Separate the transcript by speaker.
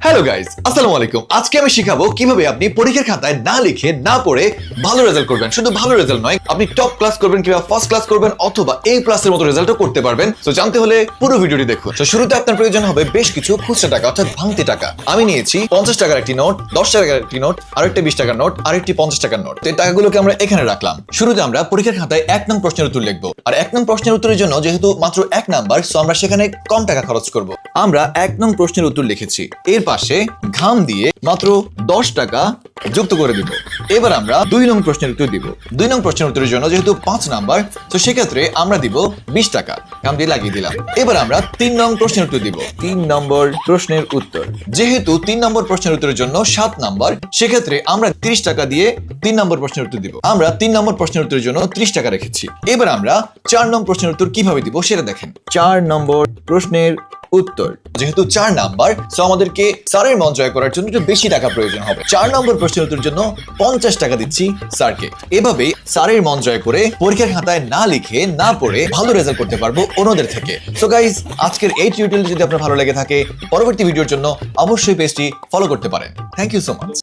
Speaker 1: Hello guys, আসসালামু আলাইকুম। আজকে আমি শিখাবো কিভাবে আপনি পরীক্ষার খাতায় না লিখে না পড়ে ভালো রেজাল্ট করবেন। শুধু ভালো রেজাল্ট নয়, আপনি টপ ক্লাস করবেন কিংবা ফার্স্ট ক্লাস করবেন অথবা এ প্লাসের মতো রেজাল্টও করতে পারবেন। তো জানতে হলে পুরো ভিডিওটি দেখুন। তো শুরুতে আপনার প্রয়োজন হবে বেশ কিছু খুচরা টাকা অর্থাৎ ভাঙতি টাকা। আমি নিয়েছি 50 টাকার একটি নোট, 10 টাকার একটি নোট, আরেকটি 20 টাকার নোট, আরেকটি 50 টাকার নোট। এই টাকাগুলোকে আমরা এখানে রাখলাম। শুরুতে আমরা পরীক্ষার খাতায় 1 নং প্রশ্নের উত্তর লিখব। আর 1 নং প্রশ্নের উত্তরের জন্য যেহেতু মাত্র 1 নাম্বার, সো আমরা সেখানে কম টাকা খরচ করব। আমরা 1 নং প্রশ্নের উত্তর লিখেছি। এর পাশে ঘাম দিয়ে মাত্র 10 টাকা যুক্ত করে দিব। এবার আমরা 2 নং প্রশ্নের উত্তর দিব। 2 নং প্রশ্নের উত্তরের জন্য যেহেতু 5 নাম্বার, তো সেক্ষেত্রে আমরা দিব 20 টাকা। ঘাম দিয়ে লাগিয়ে দিলাম। এবার আমরা 3 নং প্রশ্নের উত্তর দিব। 3 নম্বর প্রশ্নের উত্তর যেহেতু 3 নম্বর প্রশ্নের উত্তরের জন্য 7 নাম্বার, সেক্ষেত্রে আমরা 30 টাকা দিয়ে 3 নম্বর প্রশ্নের উত্তর দিব। আমরা 3 নম্বর প্রশ্নের উত্তরের জন্য 30 টাকা রেখেছি। এবার আমরা 4 নং প্রশ্নের উত্তর কিভাবে দিব সেটা দেখেন। 4 নম্বর প্রশ্নের উত্তর যেহেতু 4 নাম্বার, সো আমাদেরকে স্যারের মন জয় করার জন্য একটু বেশি টাকা প্রয়োজন হবে। 4 নম্বর প্রশ্নের উত্তরের জন্য 50 টাকা দিচ্ছি স্যারকে। এভাবে স্যারের মন জয় করে পরীক্ষার খাতায় না লিখে না পড়ে ভালো রেজাল্ট করতে পারবো অন্যদের থেকে। সো গাইস, আজকের এই টিউটোরিয়াল যদি আপনার ভালো লেগে থাকে, পরবর্তী ভিডিওর জন্য অবশ্যই পেজটি ফলো করতে পারেন। Thank you so much.